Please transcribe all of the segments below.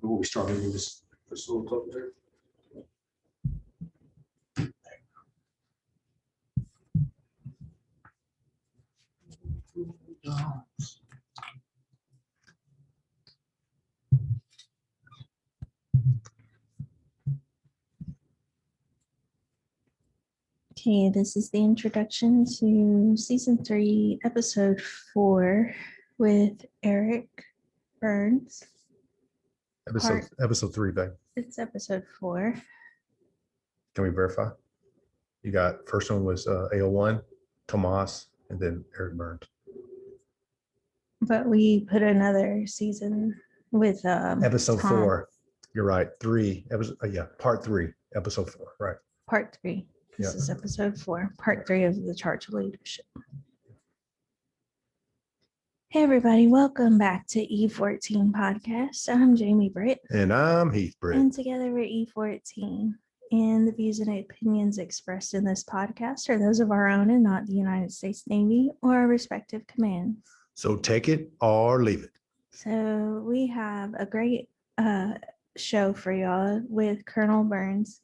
Before we start, maybe just a little close there. Okay, this is the introduction to season 3, episode 4 with Eric Burns. Episode 3, babe. It's episode 4. Can we verify? You got first one was AO1, Tomas, and then Eric Burns. But we put another season with Episode Tom. 4. You're right. 3. Part 3, episode 4. Right. Part 3. This is episode 4, part 3 of the Charge of Leadership. Hey everybody, welcome back to E14 Podcast. I'm Jamie Britt. And I'm Heath Britt. And together we're E14. And the views and opinions expressed in this podcast are those of our own and not the United States Navy or our respective commands. So take it or leave it. So we have a great show for y'all with Colonel Burns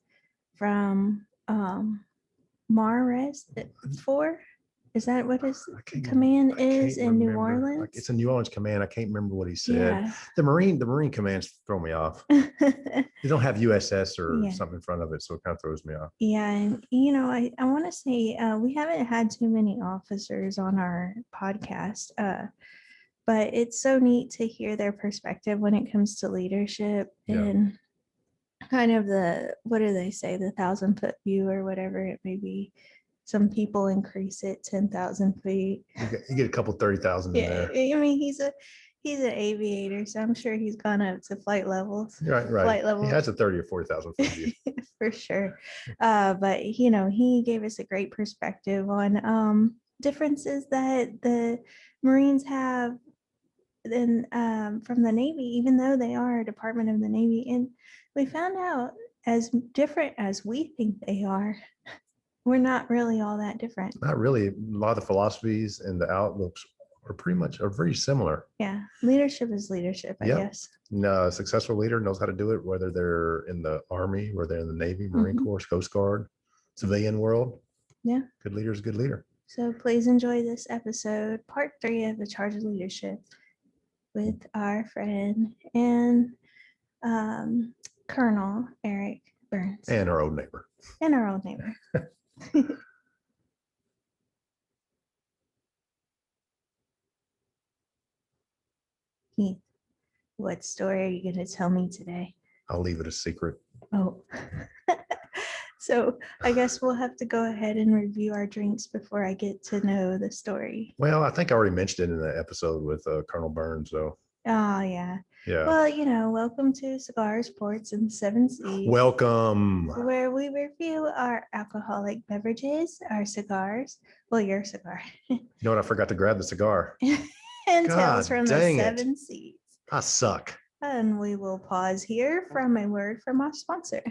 from Mars 4. Is that what his command is in New Orleans? It's a New Orleans command. I can't remember what he said. Yeah. The Marine commands throw me off. They don't have USS or something in front of it, so it kind of throws me off. Yeah, and I want to say we haven't had too many officers on our podcast, but it's so neat to hear their perspective when it comes to leadership and kind of what do they say, the 1,000-foot view or whatever it may be. Some people increase it 10,000 feet. You get a couple 30,000 in there. I mean, he's an aviator, so I'm sure he's gone up to flight levels. Right. Flight level. He has a 30 or 40,000 foot view. For sure. But he gave us a great perspective on differences that the Marines have from the Navy, even though they are a department of the Navy. And we found out, as different as we think they are, we're not really all that different. Not really. A lot of the philosophies and the outlooks are very similar. Yeah. Leadership is leadership, I guess. No, a successful leader knows how to do it, whether they're in the Army, whether they're in the Navy, Marine Corps, Coast Guard, civilian world. Yeah. Good leader is a good leader. So please enjoy this episode, part 3 of the Charge of Leadership with our friend and Colonel Eric Burns. And our old neighbor. Heath, what story are you going to tell me today? I'll leave it a secret. Oh, so I guess we'll have to go ahead and review our drinks before I get to know the story. Well, I think I already mentioned it in the episode with Colonel Burns, though. Oh, yeah. Yeah. Well, welcome to Cigars, Ports, and 7 Seas. Welcome. Where we review our alcoholic beverages, our cigars. Well, your cigar. You know what? I forgot to grab the cigar. And tales from the 7 Seas. I suck. And we will pause here from a word from our sponsor.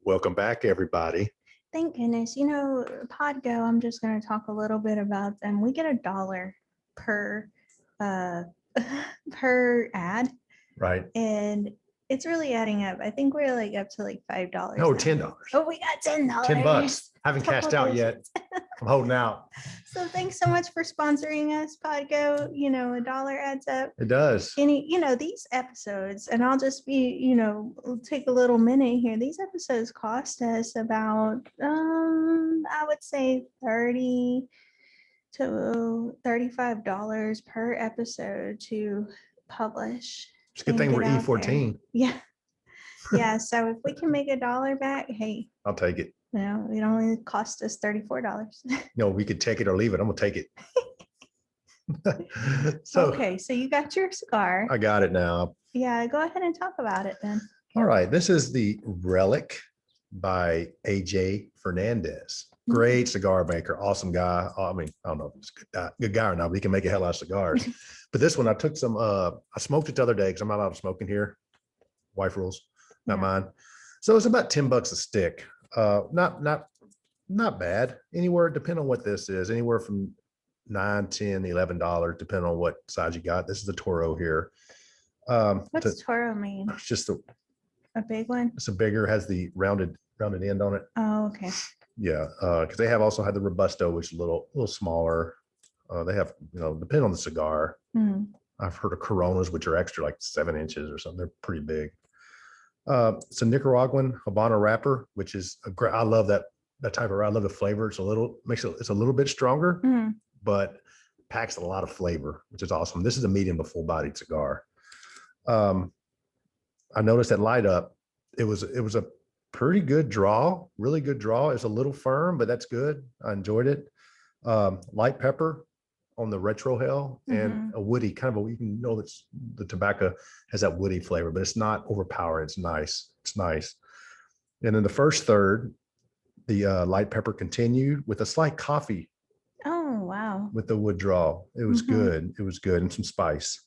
Welcome back, everybody. Thank goodness. Podgo, I'm just going to talk a little bit about them. We get $1 per per ad. Right. And it's really adding up. I think we're up to $5. No, $10. Oh, we got $10. $10. Haven't cashed out yet. I'm holding out. So thanks so much for sponsoring us, Podgo. $1 adds up. It does. And these episodes, and I'll just be, take a little minute here. These episodes cost us about, I would say $30 to $35 per episode to publish. It's a good thing we're E14. Yeah. Yeah. So if we can make $1 back, hey. I'll take it. It only cost us $34. No, we could take it or leave it. I'm going to take it. Okay. So you got your cigar. I got it now. Yeah. Go ahead and talk about it then. All right. This is the Relic by AJ Fernandez. Great cigar maker, awesome guy. I mean, I don't know if he's a good guy or not, but he can make a hell out of cigars. But this one, I took some, I smoked it the other day because I'm not allowed to smoke in here. Wife rules, not Yeah. mine. So it's about $10 a stick. Not bad. Anywhere, depending on what this is, anywhere from $9, $10, $11, depending on what size you got. This is the Toro here. What's Toro mean? It's just A big one? it's a bigger, has the rounded end on it. Oh, okay. Yeah, because they have also had the Robusto, which is a little smaller. They have, depending on the cigar. Mm. I've heard of Coronas, which are extra, like 7 inches or something. They're pretty big. It's a Nicaraguan Habano wrapper, which is a great. I love that type of. I love the flavor. It's a little bit stronger, but packs a lot of flavor, which is awesome. This is a medium to full bodied cigar. I noticed that light up. It was a pretty good draw, really good draw. It's a little firm, but that's good. I enjoyed it. Light pepper on the retrohale and a woody kind of that's the tobacco has that woody flavor, but it's not overpowering. It's nice. It's nice. And in the first third, the light pepper continued with a slight coffee. Oh, wow. With the wood draw. It was good. It was good. And some spice.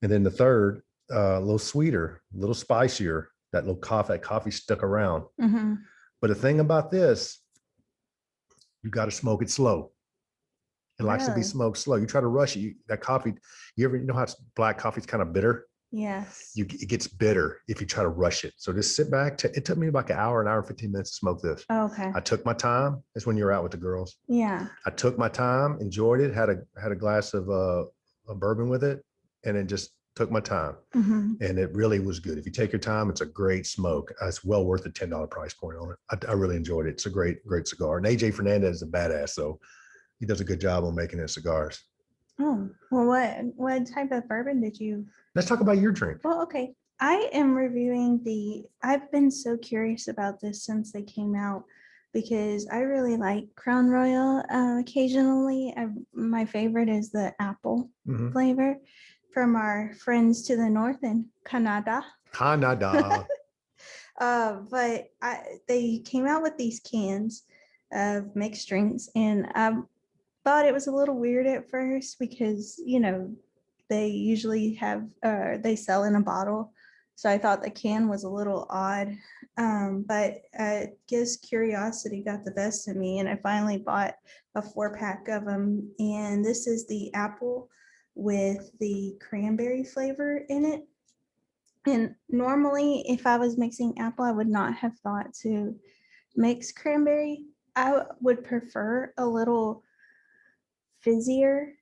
And then the third, a little sweeter, a little spicier. That coffee stuck around. But the thing about this, you got to smoke it slow. It likes to be smoked slow. You try to rush it. That coffee, you know how black coffee is kind of bitter? Yes. It gets bitter if you try to rush it. So just sit back. It took me about an hour and 15 minutes to smoke this. Oh, okay. I took my time. That's when you're out with the girls. Yeah. I took my time, enjoyed it, had a glass of a bourbon with it, and then just took my time. And it really was good. If you take your time, it's a great smoke. It's well worth the $10 price point on it. I really enjoyed it. It's a great cigar. And AJ Fernandez is a badass, so he does a good job on making his cigars. Oh, well, what type of bourbon did you? Let's talk about your drink. Well, okay. I am reviewing I've been so curious about this since they came out because I really like Crown Royal occasionally. My favorite is the apple flavor from our friends to the north in Canada. But they came out with these cans of mixed drinks, and I thought it was a little weird at first because they usually have they sell in a bottle, so I thought the can was a little odd, but I guess curiosity got the best of me, and I finally bought a 4-pack of them. And this is the apple with the cranberry flavor in it. And normally, if I was mixing apple, I would not have thought to mix cranberry. I would prefer a little fizzier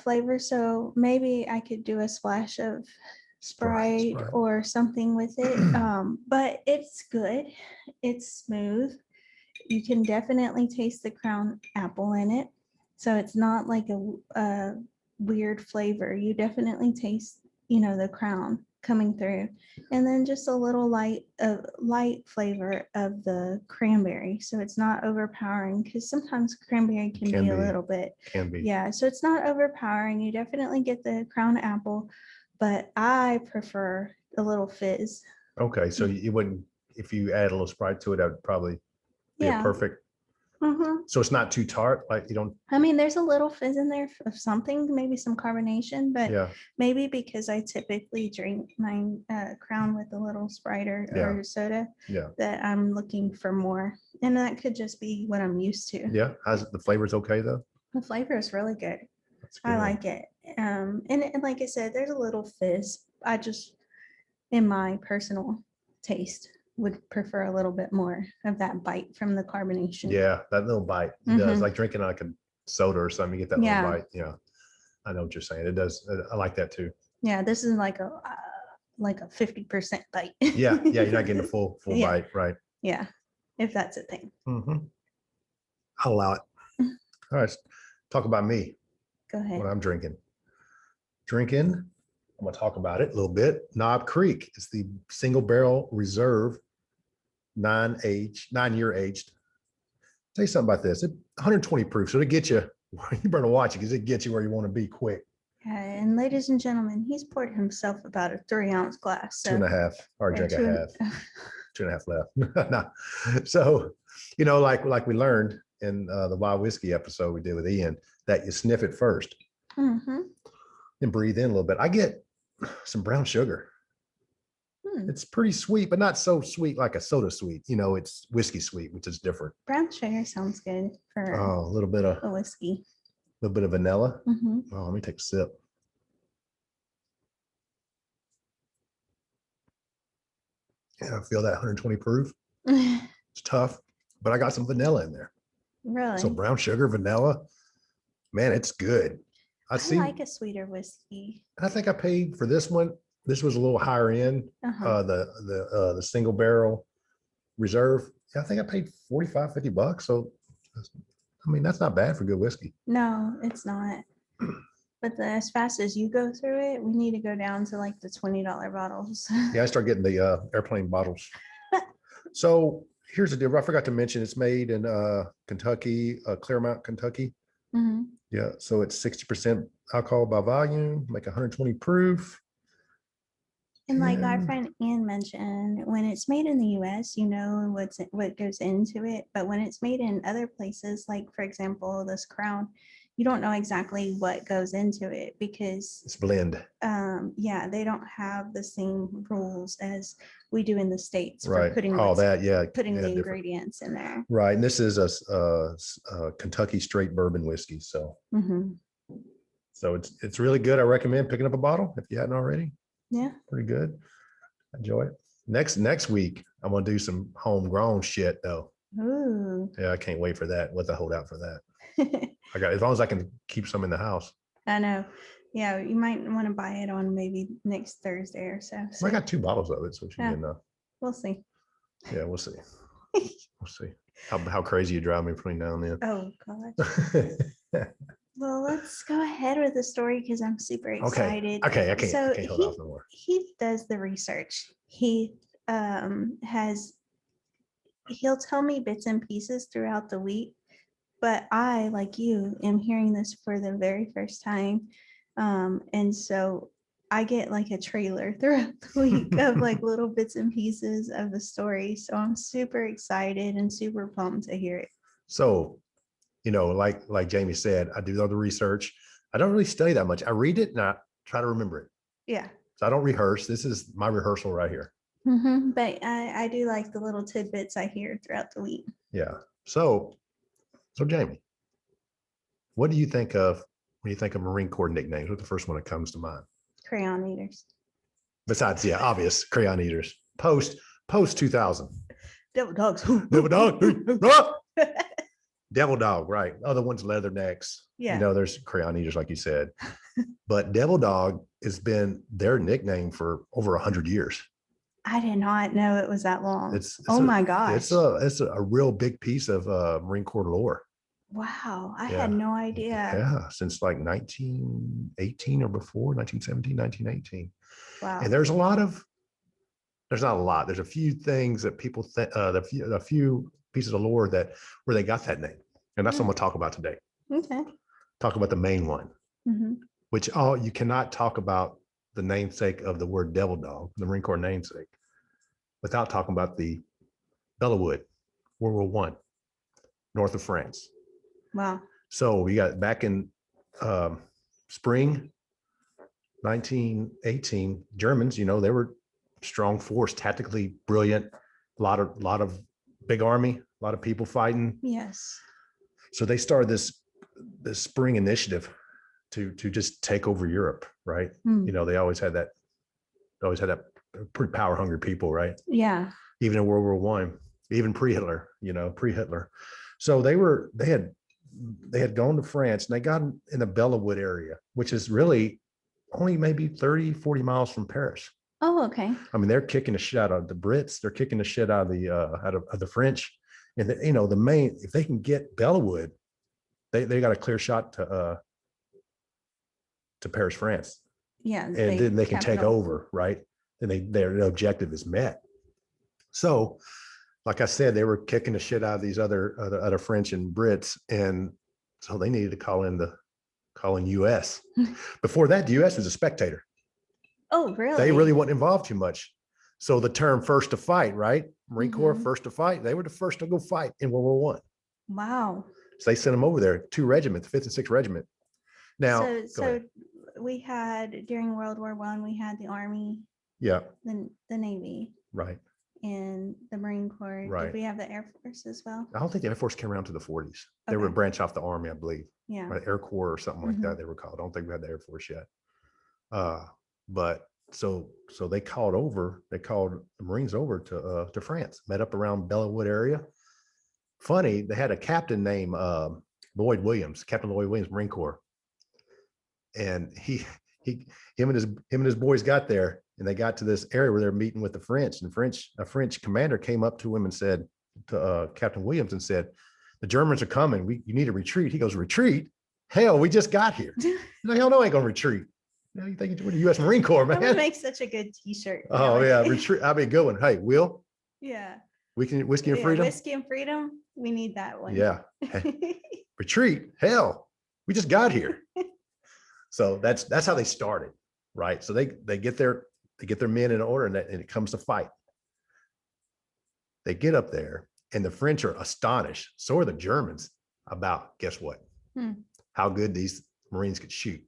flavor. So maybe I could do a splash of Sprite or something with it. But it's good. It's smooth. You can definitely taste the Crown apple in it. So it's not like a weird flavor. You definitely taste, the Crown coming through, and then just a little light flavor of the cranberry, so it's not overpowering, because sometimes cranberry can be a little bit, yeah, so it's not overpowering. You definitely get the Crown apple, but I prefer a little fizz. Okay, so you wouldn't, if you add a little Sprite to it, that would probably be a perfect. So it's not too tart, like you don't. I mean, there's a little fizz in there of something, maybe some carbonation, but maybe because I typically drink my Crown with a little Sprite or soda, that I'm looking for more, and that could just be what I'm used to. Yeah, how's the flavor's okay though? The flavor is really good. That's good. I like it, and like I said, there's a little fizz. I just, in my personal taste, would prefer a little bit more of that bite from the carbonation. Yeah, that little bite. It does, like drinking like a soda or something, you get that little bite. Yeah, I know what you're saying. It does. I like that too. Yeah, this is like a 50% bite. yeah, you're not getting a full bite, right? Yeah, if that's a thing. I'll allow it. All right, talk about me. Go ahead. What I'm drinking. I'm going to talk about it a little bit. Knob Creek. It's the single barrel reserve, 9-year aged. Tell you something about this. 120 proof. So to get you, you better watch it because it gets you where you want to be quick. And ladies and gentlemen, he's poured himself about a 3-ounce glass. So 2.5, or drink a half. 2.5 left. No. So, like we learned in the wild whiskey episode we did with Ian, that you sniff it first Mm-hmm. and breathe in a little bit. I get some brown sugar. It's pretty sweet, but not so sweet like a soda sweet. It's whiskey sweet, which is different. Brown sugar sounds good for Oh, a little bit of a whiskey. vanilla. Mm-hmm. Oh, let me take a sip. Yeah, I feel that 120 proof. It's tough, but I got some vanilla in there. Really? So brown sugar, vanilla, man, it's good. I like a sweeter whiskey. I think I paid for this one. This was a little higher end. Uh-huh. The single barrel reserve. Yeah, I think I paid $45-50. So, I mean, that's not bad for good whiskey. No, it's not. But as fast as you go through it, we need to go down to like the $20 bottles. Yeah, I start getting the airplane bottles. So here's the deal. I forgot to mention it's made in Kentucky, Claremont, Kentucky. Mm-hmm. Yeah, so it's 60% alcohol by volume, like 120 proof. And like our friend Ian mentioned, when it's made in the US, you know what goes into it. But when it's made in other places, like for example, this Crown, you don't know exactly what goes into it because It's blend. yeah, they don't have the same rules as we do in the States for Right. putting All that, yeah. putting yeah, the different. ingredients in there. Right. And this is a Kentucky straight bourbon whiskey. So Mm-hmm. it's really good. I recommend picking up a bottle if you hadn't already. Yeah. Pretty good. Enjoy it. Next week, I'm gonna do some homegrown shit though. Ooh. Yeah, I can't wait for that. What the hold out for that? I got as long as I can keep some in the house. I know. Yeah, you might want to buy it on maybe next Thursday or so. I got 2 bottles of it, so it should be enough. We'll see. Yeah, we'll see. We'll see how crazy you drive me between now and then. Oh gosh. Well, let's go ahead with the story because I'm super excited. Okay, I can't So hold off no more. Heath does the research. Heath he'll tell me bits and pieces throughout the week, but I, like you, am hearing this for the very first time. And so I get like a trailer throughout the week of like little bits and pieces of the story. So I'm super excited and super pumped to hear it. So, like Jamie said, I do all the research. I don't really study that much. I read it and I try to remember it. Yeah. So I don't rehearse. This is my rehearsal right here. Mm-hmm. But I do like the little tidbits I hear throughout the week. Yeah. So Jamie, what do you think of when you think of Marine Corps nicknames? What's the first one that comes to mind? Crayon eaters. Besides, yeah, obvious crayon eaters. Post 2000. Devil dogs. Devil dog. Devil dog, right. Other ones, leathernecks. Yeah. There's crayon eaters, like you said. But devil dog has been their nickname for over 100 years. I did not know it was that long. My gosh. It's a real big piece of Marine Corps lore. Wow. I had no idea. Yeah. Since like 1918 or before, 1917, 1918. Wow. And there's not a lot. There's a few things that people think, a few pieces of lore where they got that name. And that's what I'm going to talk about today. Okay. Talk about the main one, which you cannot talk about the namesake of the word devil dog, the Marine Corps namesake, without talking about the Bellawood, World War I, north of France. Wow. So we got back in spring 1918, Germans, they were strong force, tactically brilliant, a lot of big army, a lot of people fighting. Yes. So they started this spring initiative to just take over Europe, right? They always had that pretty power hungry people, right? Yeah. Even in World War I, even pre-Hitler. So they had gone to France and they got in the Bellawood area, which is really only maybe 30-40 miles from Paris. Oh, okay. I mean, they're kicking the shit out of the Brits. They're kicking the shit out of the French. And the main, if they can get Bellawood, they got a clear shot to Paris, France. Yeah. And then they can take over, right? And their objective is met. So, like I said, they were kicking the shit out of these other French and Brits, and so they needed to call in US. Before that, the US was a spectator. Oh, really? They really weren't involved too much. So the term "first to fight," right? Marine Corps, Mhm. first to fight. They were the first to go fight in World War One. Wow. So they sent them over there, 2 regiments, 5th and 6th Regiment. Now, So, go so ahead. we had during World War One, we had the Army, Yeah, the Navy, right, and the Marine Corps. right. Did we have the Air Force as well? I don't think the Air Force came around to the 40s. They were a Okay. branch off the Army, I believe, Yeah. or Air Corps or something like Mhm. that. They were called. I don't think we had the Air Force yet. But so they called the Marines over to France, met up around Bellawood area. Funny, they had a captain named Lloyd Williams, Captain Lloyd Williams, Marine Corps, and him and his boys got there, and they got to this area where they're meeting with the French, and a French commander came up to him and said to Captain Williams and said, "The Germans are coming. You need to retreat." He goes, "Retreat? Hell, we just got here." No, hell no, I ain't gonna retreat. You think we're the U.S. Marine Corps, That would man? make such a good T-shirt. Oh yeah, nowadays. retreat. I'll be a good one. Hey, Will, Yeah. whiskey and Yeah, freedom. Whiskey and Freedom. We need that one. Yeah. Retreat. Hell, we just got here. So that's how they started, right? So they get their men in order, and it comes to fight. They get up there, and the French are astonished. So are the Germans about, guess what? How good these Marines could shoot.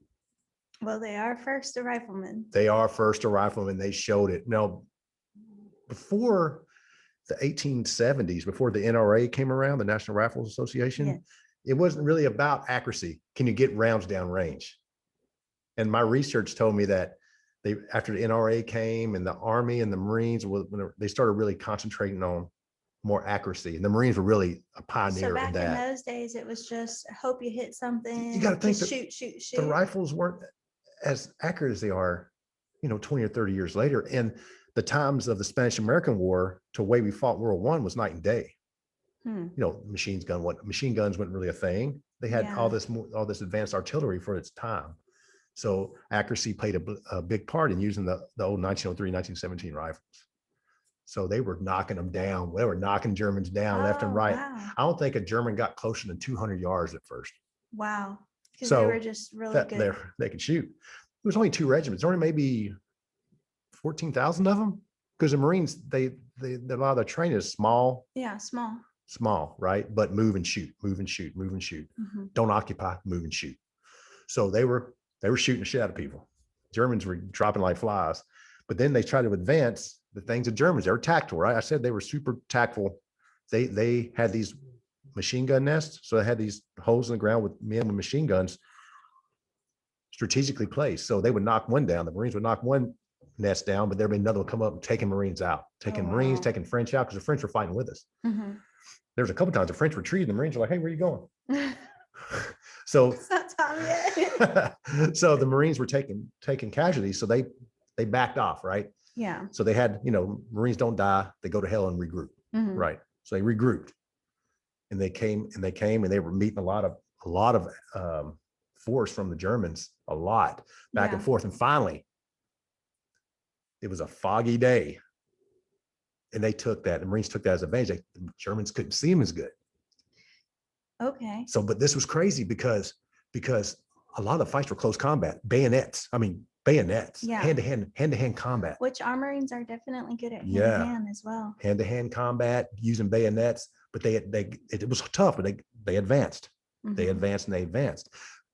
Well, they are first riflemen. They are first riflemen. They showed it. Now, before the 1870s, before the NRA came around, the National Rifles Association, Yes. it wasn't really about accuracy. Can you get rounds down range? And my research told me that after the NRA came and the Army and the Marines, when they started really concentrating on more accuracy, and the Marines were really a pioneer So back in that. in those days, it was just hope you hit something. You got to think just that shoot. the rifles weren't as accurate as they are, 20 or 30 years later. And the times of the Spanish-American War to the way we fought World War I was night and day. Machine guns weren't really a thing. They had all this advanced artillery for its time. So accuracy played a big part in using the old 1903, 1917 rifles. So they were knocking them down. They were knocking Germans down left and right. Wow. I don't think a German got closer than 200 yards at first. Wow. Because So they were just really good. They could shoot. There was only 2 regiments. There were only maybe 14,000 of them, because the Marines, a lot of their training is small. Yeah, Small, right? But move and shoot. Mhm. Don't occupy, move and shoot. So they were shooting the shit out of people. Germans were dropping like flies. But then they tried to advance the things of Germans. They were tactful, right? I said they were super tactful. They had these machine gun nests. So they had these holes in the ground with men with machine guns strategically placed. So they would knock one down. The Marines would knock one nest down, but there'd be another one come up and taking Marines out, Marines, taking French out, because the French were fighting with us. Mhm. There was a couple times the French retreated. The Marines were like, "Hey, where are you going?" So, It's not time yet. so the Marines were taking casualties. So they backed off, right? Yeah. So they had, Marines don't die. They go to hell and regroup, Mhm. right? So they regrouped, and they came and they were meeting a lot of force from the Germans, a lot back and forth. And finally, it was a foggy day, and they took that. The Marines took that as advantage. The Germans couldn't see them as good. Okay. So, but this was crazy because a lot of the fights were close combat, bayonets, Yeah. hand-to-hand combat. Which our Marines are definitely good at hand as well. Hand-to-hand combat using bayonets, but it was tough, but they advanced. Mhm. They advanced.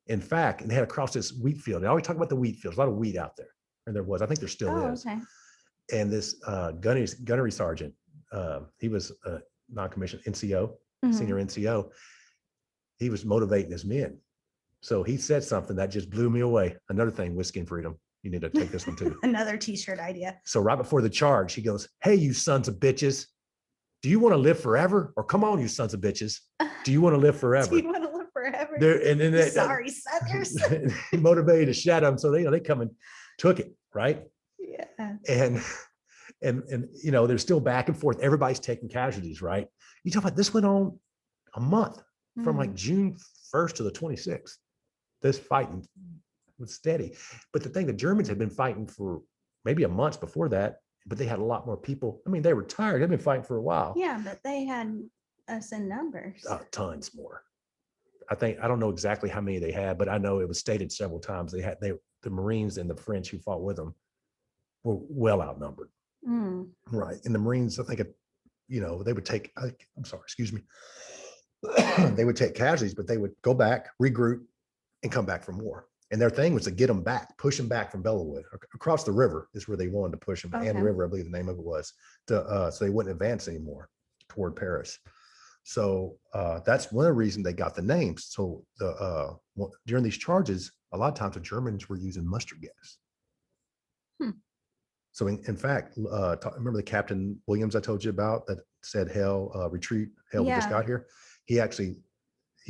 In fact, and they had across this wheat field. They always talk about the wheat fields, a lot of wheat out there. And there was, I think there still is. Okay. And this gunnery sergeant, he was a non-commissioned NCO, Mhm. senior NCO. He was motivating his men. So he said something that just blew me away. Another thing, whiskey and freedom. You need to take this one too. Another T-shirt idea. So right before the charge, he goes, "Hey, you sons of bitches. Do you want to live forever? Or come on, you sons of bitches. Do you want to live forever?" Do you want to live forever? And then Sorry, Southers. he motivated to shut them. So they come and took it, right? Yeah. And they're still back and forth. Everybody's taking casualties, right? You talk about this went on a month from like June 1st to the 26th. This fighting was steady. But the thing, the Germans had been fighting for maybe a month before that, but they had a lot more people. I mean, they were tired. They've been fighting for a while. Yeah, but they had us in numbers. Tons more. I don't know exactly how many they had, but I know it was stated several times. The Marines and the French who fought with them were well outnumbered. Right. And the Marines, I think they would take, I'm sorry, excuse me. They would take casualties, but they would go back, regroup, and come back for more. And their thing was to get them back, push them back from Bellawood across the river is where they wanted to push them. Okay. And River, I believe the name of it was, so they wouldn't advance anymore toward Paris. So that's one of the reasons they got the names. So during these charges, a lot of times the Germans were using mustard gas. So in fact, remember the Captain Williams I told you about that said, "Hell, retreat, hell, we just got here." He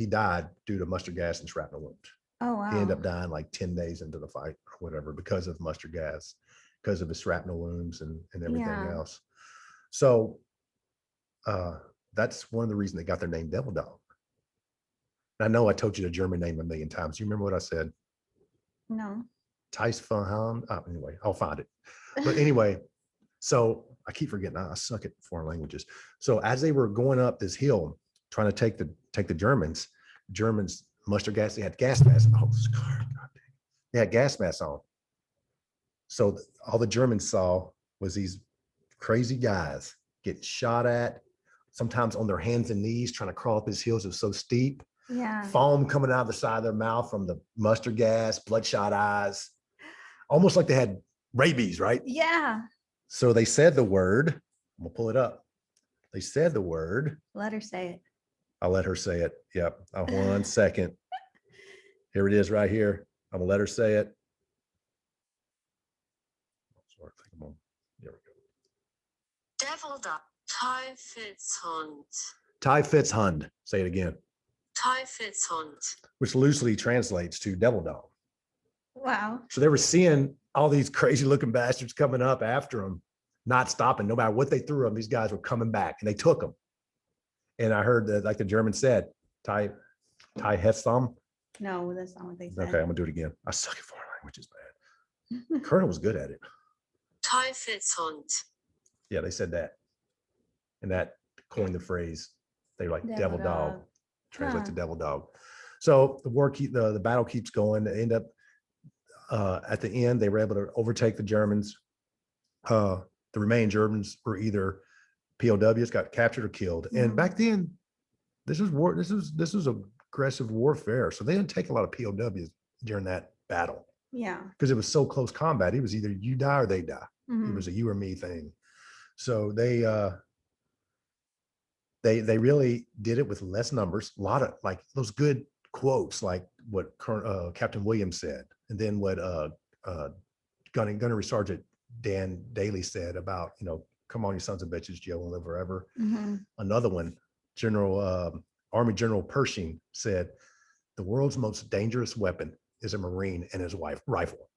died due to mustard gas and shrapnel wounds. Oh, wow. He ended up dying like 10 days into the fight or whatever because of mustard gas, because of his shrapnel wounds and everything else. So that's one of the reasons they got their name Devil Dog. And I know I told you the German name a million times. You remember what I said? No. Tice von Hound. Anyway, I'll find it. But anyway, so I keep forgetting. I suck at foreign languages. So as they were going up this hill, trying to take the Germans mustard gas. They had gas masks. Oh, God, they had gas masks on. So all the Germans saw was these crazy guys get shot at, sometimes on their hands and knees, trying to crawl up these hills. It was so steep. Yeah. Foam coming out of the side of their mouth from the mustard gas, bloodshot eyes, almost like they had rabies, right? Yeah. So they said the word. I'm gonna pull it up. They said the word. Let her say it. I'll let her say it. Yep. 1 second. Here it is right here. I'm gonna let her say it. Sorry, I think I'm on. There we go. Devil Dog. Teufelshund. Teufelsfund. Say it again. Teufelshund. Which loosely translates to devil dog. Wow. So they were seeing all these crazy looking bastards coming up after them, not stopping. No matter what they threw them, these guys were coming back, and they took them. And I heard that, like the German said, "Tai Hessam." No, that's not what they said. Okay, I'm gonna do it again. I suck at foreign languages, man. Colonel was good at it. Teufelshund. Yeah, they said that, and that coined the phrase. They were like devil dog, translate to devil dog. So the battle keeps going. They end up at the end, they were able to overtake the Germans. The remaining Germans were either POWs, got captured or killed. And back then, this was war. This was aggressive warfare. So they didn't take a lot of POWs during that battle. Yeah. Because it was so close combat. It was either you die or they die. It was a you or me thing. So they really did it with less numbers. A lot of like those good quotes, like what Captain Williams said, and then what Gunnery Sergeant Dan Daly said about, come on, you sons of bitches, Joe will live forever. Another one, Army General Pershing said, the world's most dangerous weapon is a Marine and his rifle.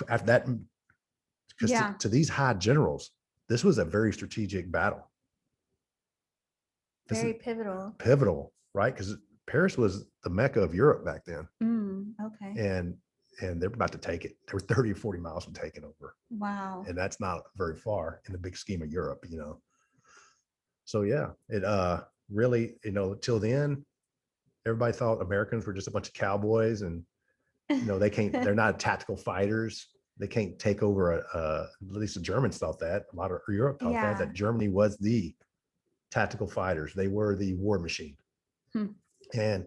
After that, because to these high generals, this was a very strategic battle. Very pivotal. Pivotal, right? Because Paris was the Mecca of Europe back then. Okay. And they're about to take it. They were 30 or 40 miles from taking over. Wow. And that's not very far in the big scheme of Europe, So yeah, it really, till then, everybody thought Americans were just a bunch of cowboys, and they're not tactical fighters. They can't take over at least the Germans thought that. A lot of Europe thought that Germany was the tactical fighters. They were the war machine. And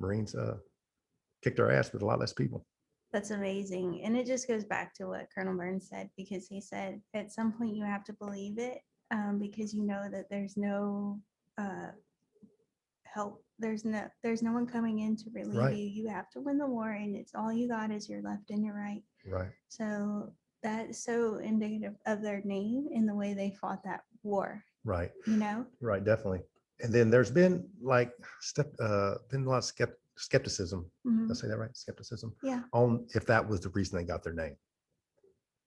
Marines kicked our ass with a lot less people. That's amazing. And it just goes back to what Colonel Burns said, because he said at some point you have to believe it, because you know that there's no help. There's no one coming in to relieve you. You have to win the war, and it's all you got is your left and your right. Right. So that's so indicative of their name in the way they fought that war. Right. Right, definitely. And then there's been been a lot of skepticism. Did I say that right? Skepticism. Yeah. On if that was the reason they got their name.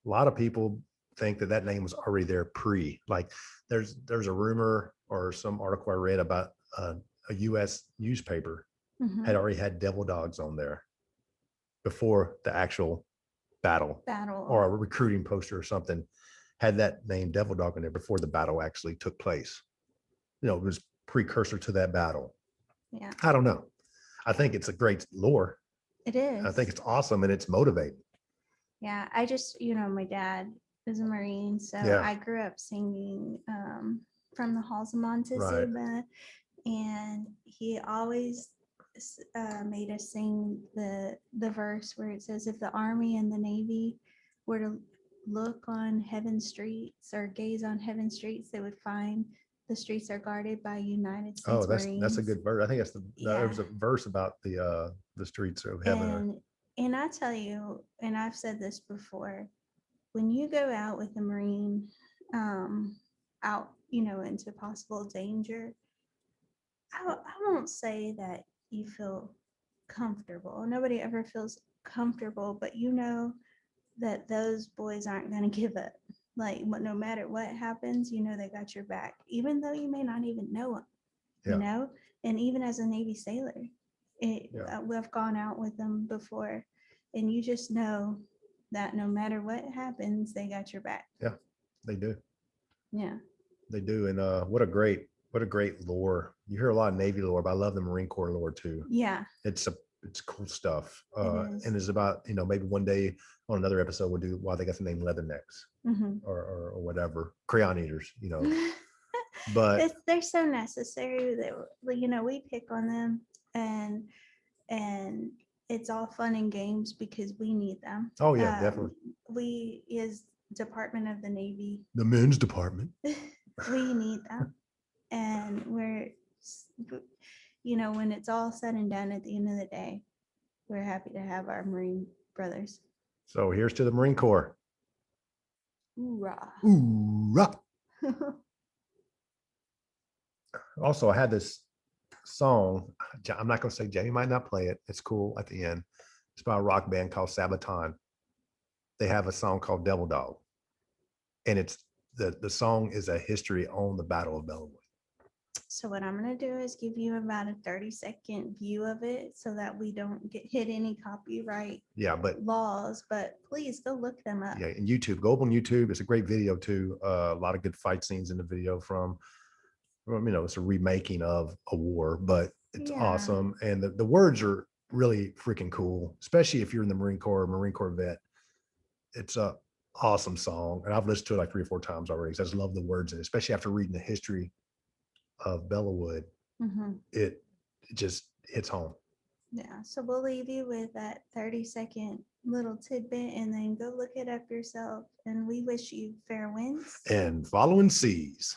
A lot of people think that name was already there like there's a rumor or some article I read about a U.S. newspaper had already had devil dogs on there before the actual battle or a recruiting poster or something had that name devil dog in there before the battle actually took place. It was precursor to that battle. Yeah. I don't know. I think it's a great lore. It is. I think it's awesome and it's motivating. Yeah. I just, my dad, was a Marine. So Yeah. I grew up singing from the halls of Montezuma, and he always made us sing the verse where it says, if the Army and the Navy were to look on heaven streets or gaze on heaven streets, they would find the streets are guarded by United States Oh, that's a Marines. good verse. I think that's there was a Yeah. verse about the streets of heaven. And I tell you, and I've said this before, when you go out with a Marine out, into possible danger, I won't say that you feel comfortable. Nobody ever feels comfortable, but you know that those boys aren't going to give up. Like, no matter what happens, they got your back, even though you may not even know them, Yeah. And even as a Navy sailor, Yeah. we've gone out with them before, and you just know that no matter what happens, they got your back. They do. Yeah. They do. And what a great lore. You hear a lot of Navy lore, but I love the Marine Corps lore too. Yeah. It's cool stuff. It is. And it's about, maybe one day on another episode we'll do why they got the name Leathernecks or whatever, crayon eaters, but they're so necessary that we pick on them, and it's all fun and games because we need them. oh yeah, definitely. We as Department of the Navy, The men's department. we need them, and when it's all said and done at the end of the day, we're happy to have our Marine brothers. So here's to the Marine Corps. Hoorah. Hoorah. Also, I had this song. I'm not going to say Jamie might not play it. It's cool at the end. It's by a rock band called Sabaton. They have a song called Devil Dog. And it's the song is a history on the Battle of Bellwood. So what I'm going to do is give you about a 30-second view of it so that we don't hit any copyright laws, but please go look them up. Yeah, and YouTube, go up on YouTube. It's a great video too. A lot of good fight scenes in the video from it's a remaking of a war, but it's awesome. And the words are really freaking cool, especially if you're in the Marine Corps vet. It's a awesome song. And I've listened to it like 3 or 4 times already because I just love the words, and especially after reading the history of Bellawood, it just hits home. Yeah. So we'll leave you with that 30-second little tidbit and then go look it up yourself. And we wish you fair winds and following seas.